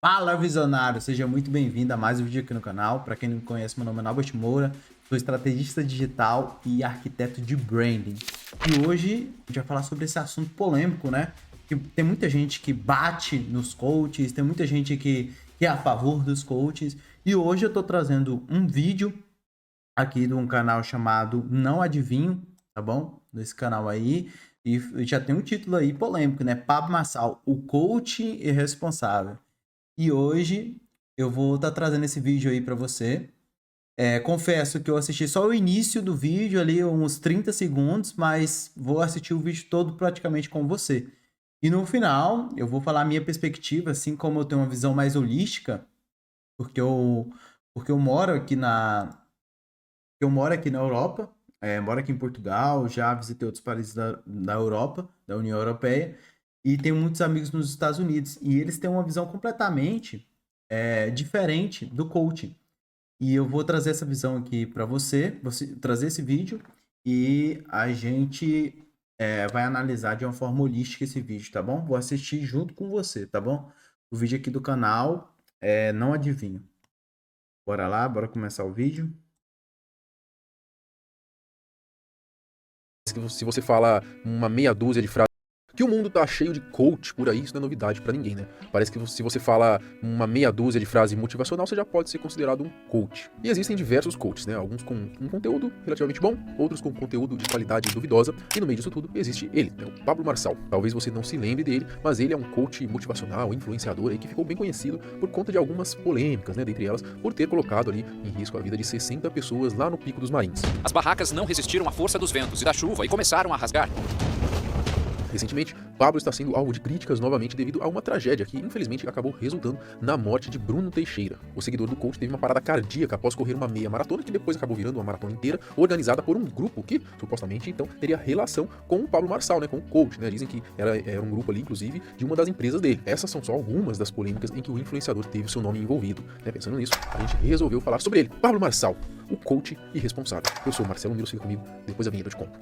Fala, visionário! Seja muito bem-vindo a mais um vídeo aqui no canal. Para quem não me conhece, meu nome é Norbert Moura, sou estrategista digital e arquiteto de branding. E hoje a gente vai falar sobre esse assunto polêmico, né? Que tem muita gente que bate nos coaches, tem muita gente que é a favor dos coaches. E hoje eu tô trazendo um vídeo aqui de um canal chamado Não Adivinho, tá bom? Nesse canal aí. E já tem um título aí polêmico, né? Pablo Marçal, o coach irresponsável. E hoje eu vou estar trazendo esse vídeo aí para você. Confesso que eu assisti só o início do vídeo ali, uns 30 segundos, mas vou assistir o vídeo todo praticamente com você. E no final eu vou falar a minha perspectiva, assim como eu tenho uma visão mais holística, porque eu moro aqui na Europa, moro aqui em Portugal, já visitei outros países da Europa, da União Europeia, e tenho muitos amigos nos Estados Unidos, e eles têm uma visão completamente diferente do coaching. E eu vou trazer essa visão aqui para você trazer esse vídeo, e a gente vai analisar de uma forma holística esse vídeo, tá bom? Vou assistir junto com você, tá bom? O vídeo aqui do canal Não Adivinho. Bora lá, bora começar o vídeo. Se você fala uma meia dúzia de frases, que o mundo tá cheio de coach por aí, isso não é novidade pra ninguém, né? Parece que se você fala uma meia dúzia de frase motivacional, você já pode ser considerado um coach. E existem diversos coaches, né? Alguns com um conteúdo relativamente bom, outros com conteúdo de qualidade duvidosa, e no meio disso tudo existe ele, né? O Pablo Marçal. Talvez você não se lembre dele, mas ele é um coach motivacional, influenciador aí, que ficou bem conhecido por conta de algumas polêmicas, né? Dentre elas, por ter colocado ali em risco a vida de 60 pessoas lá no Pico dos Marins. As barracas não resistiram à força dos ventos e da chuva e começaram a rasgar. Recentemente, Pablo está sendo alvo de críticas novamente devido a uma tragédia que, infelizmente, acabou resultando na morte de Bruno Teixeira. O seguidor do coach teve uma parada cardíaca após correr uma meia maratona, que depois acabou virando uma maratona inteira, organizada por um grupo que, supostamente, então, teria relação com o Pablo Marçal, né, com o coach, né? Dizem que era um grupo ali, inclusive, de uma das empresas dele. Essas são só algumas das polêmicas em que o influenciador teve o seu nome envolvido. Né? Pensando nisso, a gente resolveu falar sobre ele. Pablo Marçal, o coach irresponsável. Eu sou o Marcelo Miro, siga comigo, depois da vinheta eu te conto.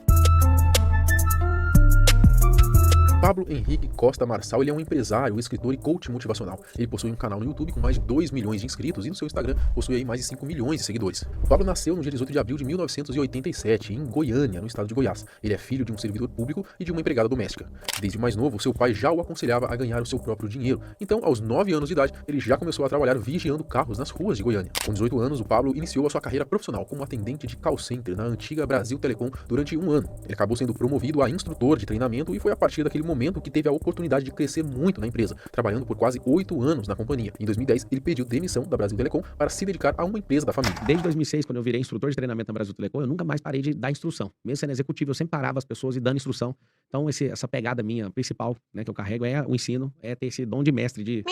Pablo Henrique Costa Marçal, ele é um empresário, escritor e coach motivacional. Ele possui um canal no YouTube com mais de 2 milhões de inscritos e no seu Instagram possui aí mais de 5 milhões de seguidores. O Pablo nasceu no dia 18 de abril de 1987, em Goiânia, no estado de Goiás. Ele é filho de um servidor público e de uma empregada doméstica. Desde mais novo, seu pai já o aconselhava a ganhar o seu próprio dinheiro. Então, aos 9 anos de idade, ele já começou a trabalhar vigiando carros nas ruas de Goiânia. Com 18 anos, o Pablo iniciou a sua carreira profissional como atendente de call center na antiga Brasil Telecom durante um ano. Ele acabou sendo promovido a instrutor de treinamento e foi a partir daquele momento que teve a oportunidade de crescer muito na empresa, trabalhando por quase 8 anos na companhia. Em 2010, ele pediu demissão da Brasil Telecom para se dedicar a uma empresa da família. Desde 2006, quando eu virei instrutor de treinamento na Brasil Telecom, eu nunca mais parei de dar instrução. Mesmo sendo executivo, eu sempre parava as pessoas e dando instrução. Então, essa pegada minha principal, né, que eu carrego é o ensino, é ter esse dom de mestre de...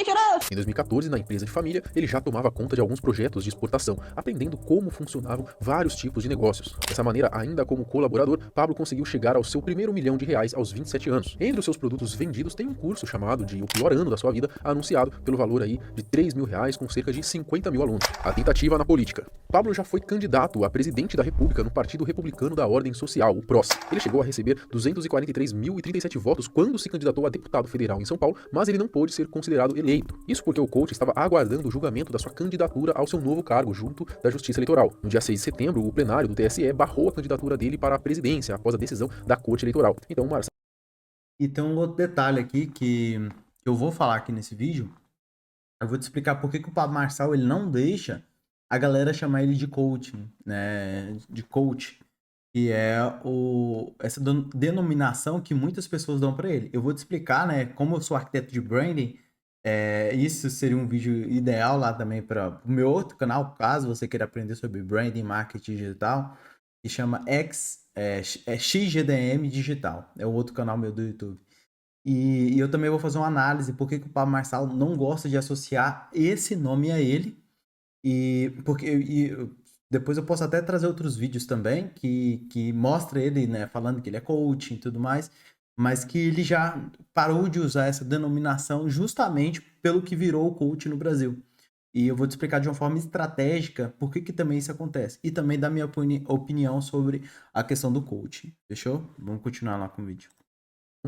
Em 2014, na empresa de família, ele já tomava conta de alguns projetos de exportação, aprendendo como funcionavam vários tipos de negócios. Dessa maneira, ainda como colaborador, Pablo conseguiu chegar ao seu primeiro R$1 milhão aos 27 anos. Entre os seus produtos vendidos tem um curso chamado de O Pior Ano da Sua Vida, anunciado pelo valor aí de R$3 mil, com cerca de 50 mil alunos. A tentativa na política. Pablo já foi candidato a presidente da República no Partido Republicano da Ordem Social, o PROS. Ele chegou a receber 243.037 votos quando se candidatou a deputado federal em São Paulo, mas ele não pôde ser considerado eleito. Isso porque o coach estava aguardando o julgamento da sua candidatura ao seu novo cargo junto da Justiça Eleitoral. No dia 6 de setembro, o plenário do TSE barrou a candidatura dele para a presidência após a decisão da Corte Eleitoral. Então, Marcelo... E tem um outro detalhe aqui que eu vou falar aqui nesse vídeo. Eu vou te explicar por que o Pablo Marçal ele não deixa a galera chamar ele de coaching, né? De coach, que é essa denominação que muitas pessoas dão para ele. Eu vou te explicar, né? Como eu sou arquiteto de branding, isso seria um vídeo ideal lá também para o meu outro canal, caso você queira aprender sobre branding, marketing digital, que chama XGDM Digital. É o outro canal meu do YouTube. E eu também vou fazer uma análise por que o Pablo Marçal não gosta de associar esse nome a ele. Depois eu posso até trazer outros vídeos também que mostra ele, né, falando que ele é coaching e tudo mais, mas que ele já parou de usar essa denominação justamente pelo que virou o coach no Brasil. E eu vou te explicar de uma forma estratégica por que também isso acontece. E também dar minha opinião sobre a questão do coaching. Fechou? Vamos continuar lá com o vídeo.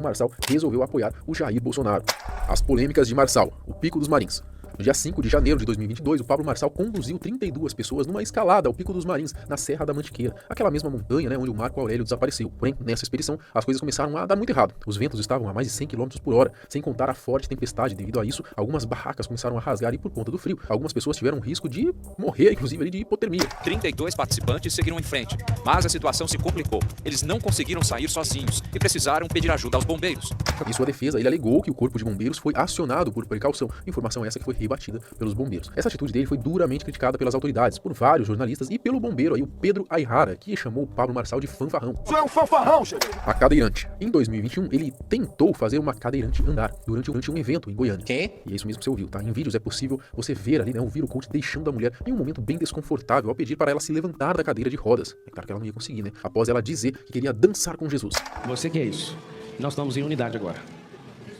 Marçal resolveu apoiar o Jair Bolsonaro. As polêmicas de Marçal, o Pico dos Marins. No dia 5 de janeiro de 2022, o Pablo Marçal conduziu 32 pessoas numa escalada ao Pico dos Marins, na Serra da Mantiqueira, aquela mesma montanha, né, onde o Marco Aurélio desapareceu. Porém, nessa expedição, as coisas começaram a dar muito errado. Os ventos estavam a mais de 100 km por hora, sem contar a forte tempestade. Devido a isso, algumas barracas começaram a rasgar e, por conta do frio, algumas pessoas tiveram risco de morrer, inclusive ali, de hipotermia. 32 participantes seguiram em frente, mas a situação se complicou. Eles não conseguiram sair sozinhos e precisaram pedir ajuda aos bombeiros. Em sua defesa, ele alegou que o corpo de bombeiros foi acionado por precaução, informação essa que foi rebatida pelos bombeiros. Essa atitude dele foi duramente criticada pelas autoridades, por vários jornalistas e pelo bombeiro aí, o Pedro Ayrara, que chamou o Pablo Marçal de fanfarrão. Você é um fanfarrão, chefe! A cadeirante. Em 2021, ele tentou fazer uma cadeirante andar durante um evento em Goiânia. Quê? E é isso mesmo que você ouviu, tá? Em vídeos é possível você ver ali, né, ouvir o coach deixando a mulher em um momento bem desconfortável ao pedir para ela se levantar da cadeira de rodas. É claro que ela não ia conseguir, né? Após ela dizer que queria dançar com Jesus. Você que é isso. Nós estamos em unidade agora.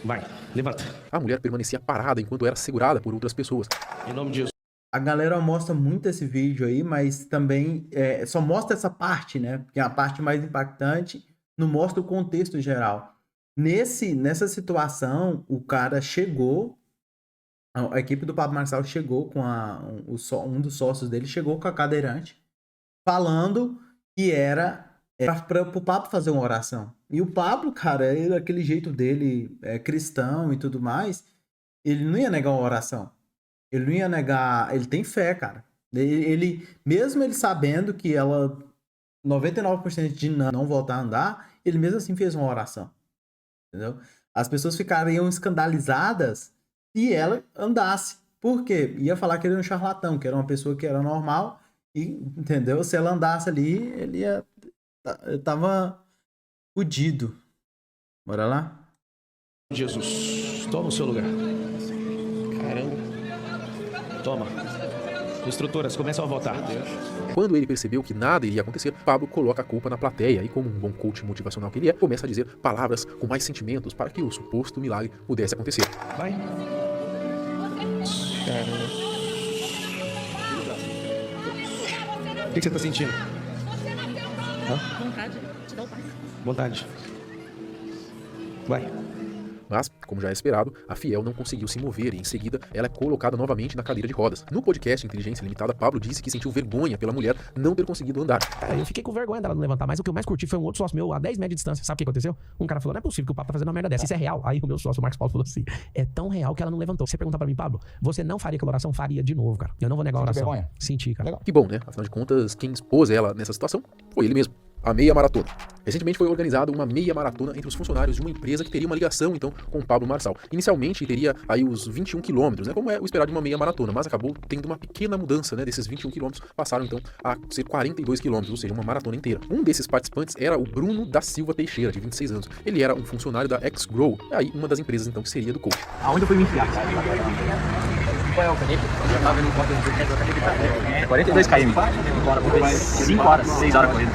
Vai, levanta. A mulher permanecia parada enquanto era segurada por outras pessoas. Em nome de Jesus. A galera mostra muito esse vídeo aí, mas também só mostra essa parte, né? Porque é a parte mais impactante, não mostra o contexto geral. Nessa situação, o cara chegou, a equipe do Pablo Marçal chegou com um dos sócios dele, chegou com a cadeirante, falando que era para o Pablo fazer uma oração. E o Pablo, cara, aquele jeito dele, cristão e tudo mais, ele não ia negar uma oração. Ele não ia negar. Ele tem fé, cara. Mesmo ele sabendo que ela 99% de não voltar a andar, ele mesmo assim fez uma oração. Entendeu? As pessoas ficariam escandalizadas se ela andasse. Por quê? Ia falar que ele era um charlatão, que era uma pessoa que era normal. E, entendeu? Se ela andasse ali, ele ia. Eu tava fudido. Bora lá? Jesus, toma o seu lugar. Caramba. Toma. Instrutoras, começam a votar. Quando ele percebeu que nada iria acontecer, Pablo coloca a culpa na plateia e, como um bom coach motivacional que ele é, começa a dizer palavras com mais sentimentos para que o suposto milagre pudesse acontecer. Vai. Caramba. O que você tá sentindo? Vontade de dar o passo. Vontade. Vai. Mas, como já é esperado, a fiel não conseguiu se mover e, em seguida, ela é colocada novamente na cadeira de rodas. No podcast Inteligência Limitada, Pablo disse que sentiu vergonha pela mulher não ter conseguido andar. Cara, eu fiquei com vergonha dela não levantar, mas o que eu mais curti foi um outro sócio meu a 10 metros de distância. Sabe o que aconteceu? Um cara falou, não é possível que o Pablo tá fazendo uma merda dessa, isso é real. Aí o meu sócio, o Marcos Paulo, falou assim, é tão real que ela não levantou. Você pergunta pra mim, Pablo, você não faria aquela oração? Faria de novo, cara. Eu não vou negar a oração. Vergonha? Senti, cara. Legal. Que bom, né? Afinal de contas, quem expôs ela nessa situação foi ele mesmo. A meia maratona. Recentemente foi organizada uma meia maratona entre os funcionários de uma empresa que teria uma ligação, então, com o Pablo Marçal. Inicialmente teria aí os 21 quilômetros, né, como é o esperado de uma meia maratona, mas acabou tendo uma pequena mudança, né, desses 21 quilômetros passaram então a ser 42 quilômetros, ou seja, uma maratona inteira. Um desses participantes era o Bruno da Silva Teixeira, de 26 anos. Ele era um funcionário da X-Grow, aí uma das empresas então que seria do coach. Aonde eu fui me enfiar? Qual é o caneta? Eu já tava no quarto de 42 km. 5 horas, 6 horas correndo.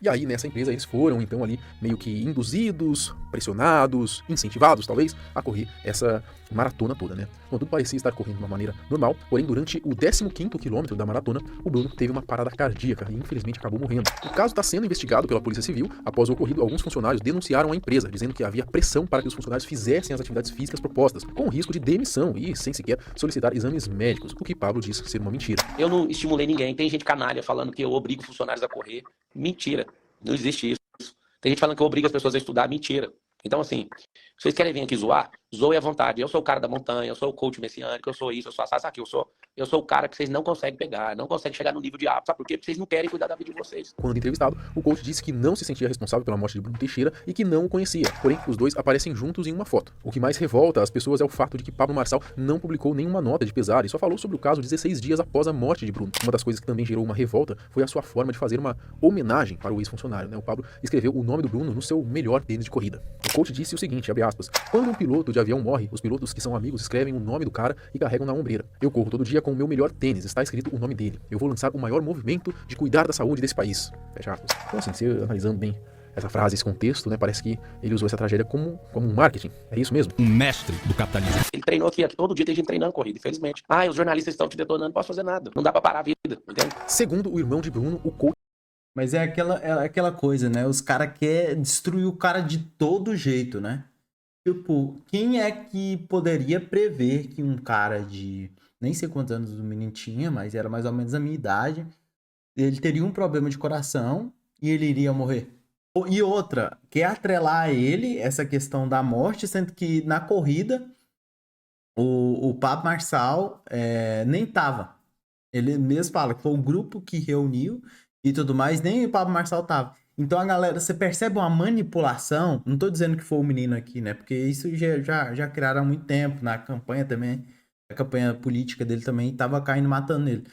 E aí, nessa empresa, eles foram, então, ali, meio que induzidos, pressionados, incentivados, talvez, a correr essa maratona toda, né? Bom, tudo parecia estar correndo de uma maneira normal, porém, durante o 15º quilômetro da maratona, o Bruno teve uma parada cardíaca e, infelizmente, acabou morrendo. O caso está sendo investigado pela Polícia Civil. Após o ocorrido, alguns funcionários denunciaram a empresa, dizendo que havia pressão para que os funcionários fizessem as atividades físicas propostas, com risco de demissão e sem sequer solicitar exames médicos, o que Pablo diz ser uma mentira. Eu não estimulei ninguém. Tem gente canalha falando que eu obrigo funcionários a correr. Mentira. Não existe isso. Tem gente falando que eu obrigo as pessoas a estudar. Mentira. Então, assim, se vocês querem vir aqui zoar, zoe à vontade. Eu sou o cara da montanha, eu sou o coach messiânico, eu sou isso, eu sou assado aqui, eu sou o cara que vocês não conseguem pegar, não conseguem chegar no nível de ápice. Sabe por quê? Porque vocês não querem cuidar da vida de vocês. Quando entrevistado, o coach disse que não se sentia responsável pela morte de Bruno Teixeira e que não o conhecia. Porém, os dois aparecem juntos em uma foto. O que mais revolta as pessoas é o fato de que Pablo Marçal não publicou nenhuma nota de pesar e só falou sobre o caso 16 dias após a morte de Bruno. Uma das coisas que também gerou uma revolta foi a sua forma de fazer uma homenagem para o ex-funcionário, né? O Pablo escreveu o nome do Bruno no seu melhor tênis de corrida. O coach disse o seguinte, abre aspas, quando um piloto de avião morre, os pilotos que são amigos escrevem o nome do cara e carregam na ombreira. Eu corro todo dia com o meu melhor tênis, está escrito o nome dele. Eu vou lançar o maior movimento de cuidar da saúde desse país. Fecha aspas. Então assim, você analisando bem essa frase, esse contexto, né, parece que ele usou essa tragédia como um marketing. É isso mesmo? Um mestre do capitalismo. Ele treinou aqui todo dia tem gente treinando corrida, infelizmente. Os jornalistas estão te detonando, não posso fazer nada. Não dá pra parar a vida, entende? Segundo o irmão de Bruno, o coach Mas é aquela coisa, né? Os caras querem destruir o cara de todo jeito, né? Tipo, quem é que poderia prever que um cara de nem sei quantos anos o menino tinha, mas era mais ou menos a minha idade, ele teria um problema de coração e ele iria morrer? E outra, quer atrelar a ele essa questão da morte, sendo que na corrida o Pablo Marçal nem tava. Ele mesmo fala que foi um grupo que reuniu e tudo mais, nem o Pablo Marçal tava. Então a galera, você percebe uma manipulação, não tô dizendo que foi o menino aqui, né? Porque isso já criaram há muito tempo, na campanha também, a campanha política dele também tava caindo matando ele.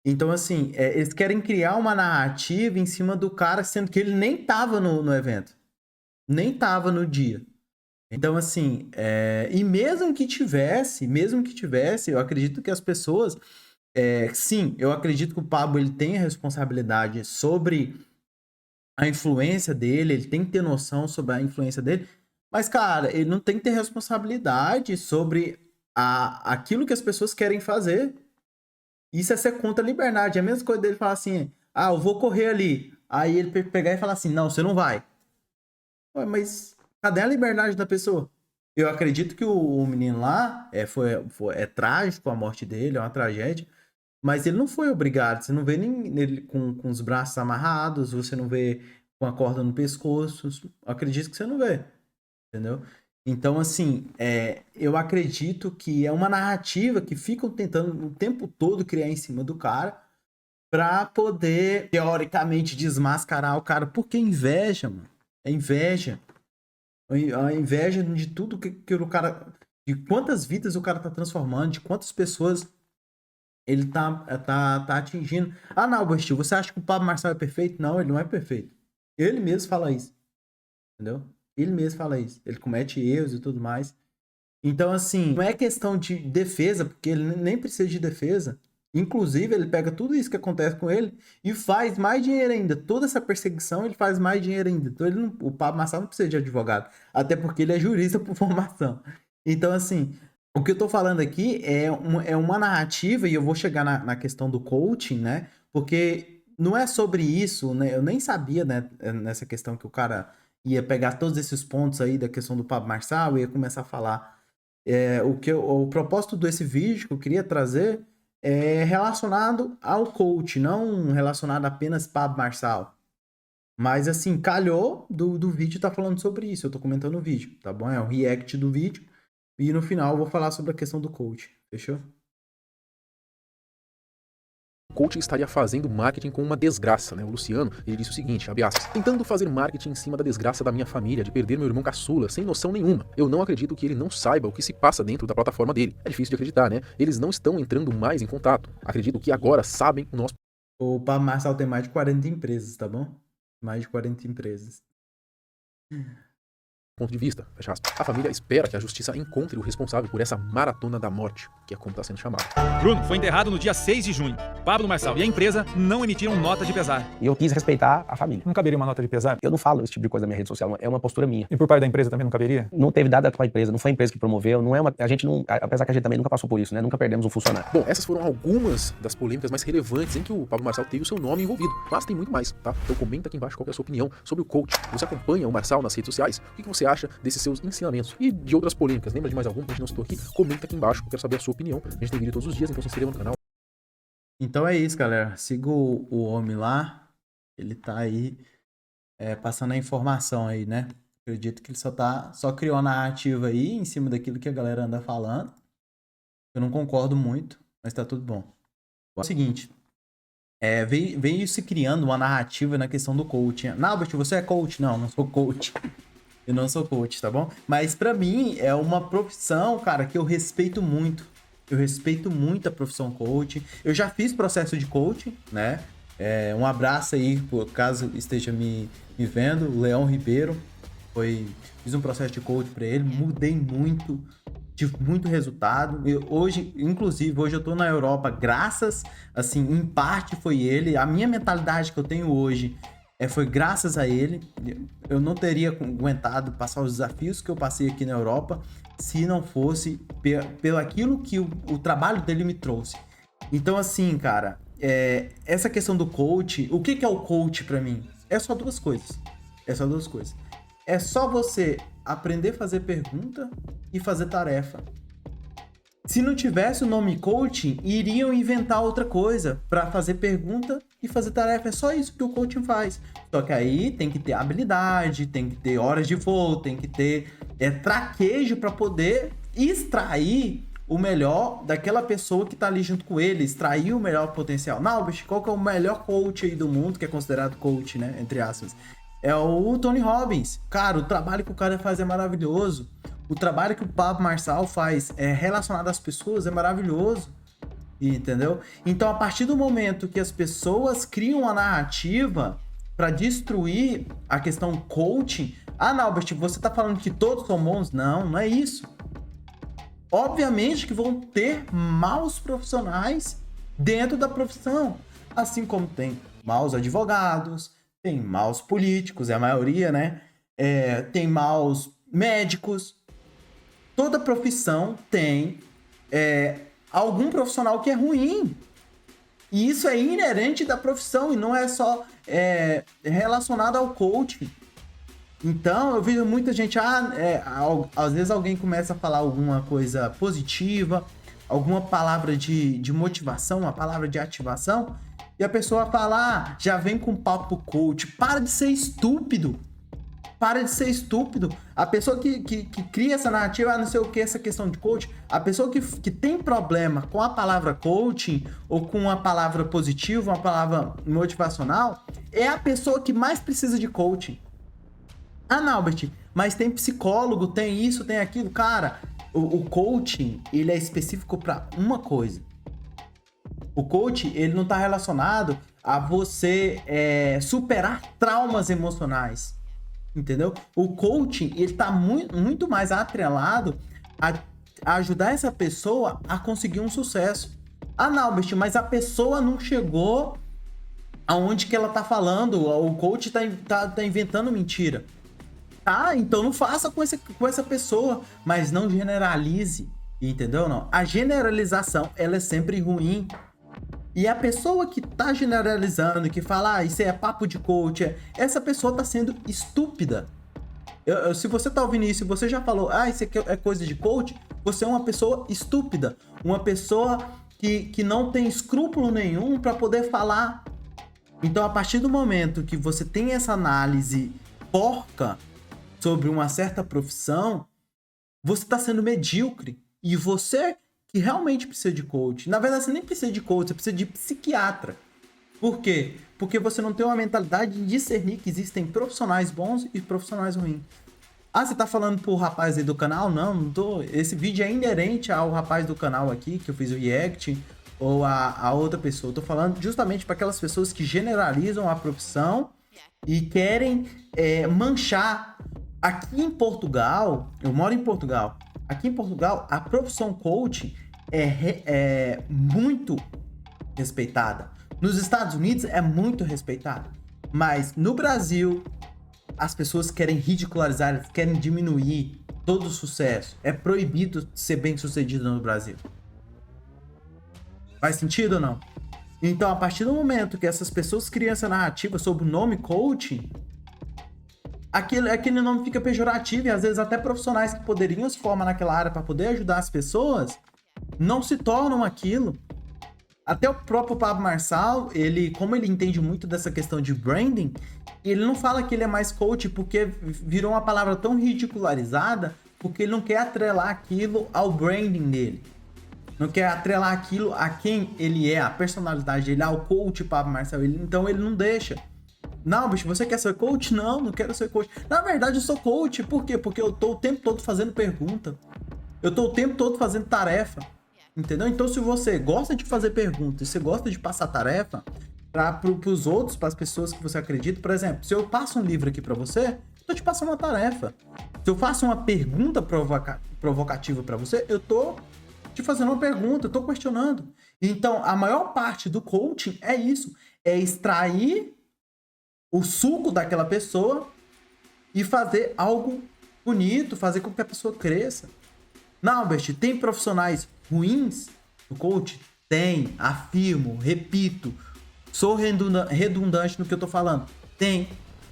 Então, assim, eles querem criar uma narrativa em cima do cara, sendo que ele nem tava no evento. Nem tava no dia. Então, assim, e mesmo que tivesse, eu acredito que as pessoas... sim, eu acredito que o Pablo ele tem a responsabilidade sobre a influência dele, ele tem que ter noção sobre a influência dele, mas, cara, ele não tem que ter responsabilidade sobre aquilo que as pessoas querem fazer. Isso é ser contra a liberdade. É a mesma coisa dele falar assim, eu vou correr ali. Aí ele pegar e falar assim, não, você não vai. Ué, mas cadê a liberdade da pessoa? Eu acredito que o menino lá é trágico a morte dele, é uma tragédia. Mas ele não foi obrigado. Você não vê nem ele com os braços amarrados, você não vê com a corda no pescoço. Acredito que você não vê. Entendeu? Então, assim, eu acredito que é uma narrativa que ficam tentando o tempo todo criar em cima do cara pra poder, teoricamente, desmascarar o cara. Porque inveja, mano. É inveja. A inveja de tudo que o cara... De quantas vidas o cara tá transformando, de quantas pessoas ele tá atingindo. Não, Agostinho, você acha que o Pablo Marçal é perfeito? Não, ele não é perfeito. Ele mesmo fala isso. Entendeu? Ele mesmo fala isso. Ele comete erros e tudo mais. Então, assim, não é questão de defesa, porque ele nem precisa de defesa. Inclusive, ele pega tudo isso que acontece com ele e faz mais dinheiro ainda. Toda essa perseguição, ele faz mais dinheiro ainda. Então, o Pablo Marçal não precisa de advogado. Até porque ele é jurista por formação. Então, assim, o que eu tô falando aqui é uma narrativa, e eu vou chegar na questão do coaching, né? Porque não é sobre isso, né? Eu nem sabia, né, nessa questão que o cara ia pegar todos esses pontos aí da questão do Pablo Marçal e ia começar a falar. O propósito desse vídeo que eu queria trazer é relacionado ao coach, não relacionado apenas Pablo Marçal. Mas assim, calhou do vídeo tá falando sobre isso. Eu tô comentando o vídeo, tá bom? É o react do vídeo. E no final eu vou falar sobre a questão do coach. Fechou? O coach estaria fazendo marketing com uma desgraça, né? O Luciano, ele disse o seguinte, abre aspas, tentando fazer marketing em cima da desgraça da minha família, de perder meu irmão caçula, sem noção nenhuma. Eu não acredito que ele não saiba o que se passa dentro da plataforma dele. É difícil de acreditar, né? Eles não estão entrando mais em contato. Acredito que agora sabem o nosso... O Pablo Marçal tem mais de 40 empresas, tá bom? Mais de 40 empresas. ponto de vista, fecha aspas. A família espera que a justiça encontre o responsável por essa maratona da morte, que é como está sendo chamado. Bruno foi enterrado no dia 6 de junho. Pablo Marçal e a empresa não emitiram nota de pesar. E eu quis respeitar a família. Não caberia uma nota de pesar? Eu não falo esse tipo de coisa na minha rede social, é uma postura minha. E por parte da empresa também não caberia? Não teve nada com a empresa, não foi a empresa que promoveu, não é uma... A gente não... Apesar que a gente também nunca passou por isso, né? Nunca perdemos um funcionário. Bom, essas foram algumas das polêmicas mais relevantes em que o Pablo Marçal teve o seu nome envolvido. Mas tem muito mais, tá? Então comenta aqui embaixo qual é a sua opinião sobre o coach. Você acompanha o Marçal nas redes sociais? O que você acha desses seus ensinamentos? E de outras polêmicas? Lembra de mais alguma que a gente não citou aqui? Comenta aqui embaixo, eu quero saber a sua opinião. A gente tem vídeo todos os dias, então se inscreva no canal. Então é isso, galera. Siga o homem lá. Ele tá aí passando a informação aí, né? Acredito que ele só criou uma narrativa aí em cima daquilo que a galera anda falando. Eu não concordo muito, mas tá tudo bom. É o seguinte, veio se criando uma narrativa na questão do coaching. Nalbert, você é coach? Não, não sou coach. Eu não sou coach, tá bom? Mas pra mim é uma profissão, cara, que eu respeito muito. Eu respeito muito a profissão coach. Eu já fiz processo de coaching, né? Um abraço aí, por caso esteja me vendo, o Leão Ribeiro. Fiz um processo de coach pra ele, mudei muito, tive muito resultado. Inclusive, hoje eu tô na Europa, graças, assim, em parte foi ele. A minha mentalidade que eu tenho hoje foi graças a ele. Eu não teria aguentado passar os desafios que eu passei aqui na Europa se não fosse pelo aquilo que o trabalho dele me trouxe. Então, assim, cara, essa questão do coach, o que é o coach pra mim? É só duas coisas. É só você aprender a fazer pergunta e fazer tarefa. Se não tivesse o nome coaching, iriam inventar outra coisa para fazer pergunta e fazer tarefa. É só isso que o coaching faz. Só que aí tem que ter habilidade, tem que ter horas de voo, tem que ter traquejo para poder extrair o melhor daquela pessoa que tá ali junto com ele, extrair o melhor potencial. Não, bicho, qual que é o melhor coach aí do mundo, que é considerado coach, né? Entre aspas. É o Tony Robbins. Cara, o trabalho que o cara faz é maravilhoso. O trabalho que o Pablo Marçal faz relacionado às pessoas é maravilhoso. Entendeu? Então, a partir do momento que as pessoas criam uma narrativa para destruir a questão coaching, não, Albert, você tá falando que todos são bons? Não, não é isso. Obviamente que vão ter maus profissionais dentro da profissão. Assim como tem maus advogados, tem maus políticos, é a maioria, né? Tem maus médicos. Toda profissão tem algum profissional que é ruim. E isso é inerente da profissão e não é só relacionado ao coaching. Então, eu vejo muita gente, às vezes alguém começa a falar alguma coisa positiva, alguma palavra de motivação, uma palavra de ativação, e a pessoa fala, já vem com papo coach. Para de ser estúpido. Para de ser estúpido. A pessoa que cria essa narrativa, não sei o que, essa questão de coach, a pessoa que tem problema com a palavra coaching ou com a palavra positiva, uma palavra motivacional, é a pessoa que mais precisa de coaching. Não, Albert, mas tem psicólogo, tem isso, tem aquilo. Cara, o coaching, ele é específico para uma coisa. O coaching, ele não está relacionado a você superar traumas emocionais. Entendeu? O coaching, ele tá muito mais atrelado a ajudar essa pessoa a conseguir um sucesso. Não, Albert, mas a pessoa não chegou aonde que ela tá falando. O coach tá inventando mentira. Então não faça com essa pessoa, mas não generalize, entendeu? Não. A generalização, ela é sempre ruim. E a pessoa que tá generalizando, que fala, isso é papo de coach, essa pessoa tá sendo estúpida. Se você tá ouvindo isso e você já falou, isso aqui é coisa de coach, você é uma pessoa estúpida. Uma pessoa que não tem escrúpulo nenhum para poder falar. Então, a partir do momento que você tem essa análise porca sobre uma certa profissão, você tá sendo medíocre. E você que realmente precisa de coach. Na verdade, você nem precisa de coach, você precisa de psiquiatra. Por quê? Porque você não tem uma mentalidade de discernir que existem profissionais bons e profissionais ruins. Você tá falando pro rapaz aí do canal? Não tô. Esse vídeo é inerente ao rapaz do canal aqui, que eu fiz o react, ou a outra pessoa. Eu tô falando justamente para aquelas pessoas que generalizam a profissão e querem manchar. Aqui em Portugal, eu moro em Portugal. Aqui em Portugal, a profissão coach é muito respeitada. Nos Estados Unidos é muito respeitada. Mas no Brasil, as pessoas querem ridicularizar, querem diminuir todo o sucesso. É proibido ser bem sucedido no Brasil. Faz sentido ou não? Então, a partir do momento que essas pessoas criam essa narrativa sobre o nome coaching, aquele nome fica pejorativo e às vezes até profissionais que poderiam se formar naquela área para poder ajudar as pessoas não se tornam aquilo. Até o próprio Pablo Marçal, como ele entende muito dessa questão de branding, ele não fala que ele é mais coach porque virou uma palavra tão ridicularizada, porque ele não quer atrelar aquilo ao branding dele. Não quer atrelar aquilo a quem ele é, a personalidade dele, ao coach Pablo Marçal. Então ele não deixa. Não, bicho, você quer ser coach? Não quero ser coach. Na verdade, eu sou coach. Por quê? Porque eu tô o tempo todo fazendo pergunta. Eu tô o tempo todo fazendo tarefa. Entendeu? Então, se você gosta de fazer perguntas, se você gosta de passar tarefa para os outros, para as pessoas que você acredita, por exemplo, se eu passo um livro aqui para você, eu tô te passando uma tarefa. Se eu faço uma pergunta provocativa para você, eu tô te fazendo uma pergunta, eu tô questionando. Então, a maior parte do coaching é isso. É extrair o suco daquela pessoa e fazer algo bonito, fazer com que a pessoa cresça. Não, Albert, tem profissionais ruins no coach? Tem, afirmo, repito, sou redundante no que eu tô falando. Tem,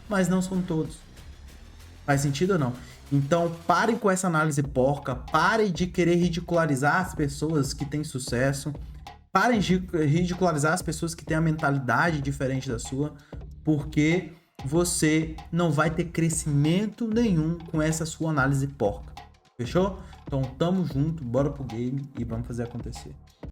mas não são todos. Faz sentido ou não? Então, parem com essa análise porca, parem de querer ridicularizar as pessoas que têm sucesso, parem de ridicularizar as pessoas que têm a mentalidade diferente da sua, porque você não vai ter crescimento nenhum com essa sua análise porca. Fechou? Então, tamo junto, bora pro game e vamos fazer acontecer.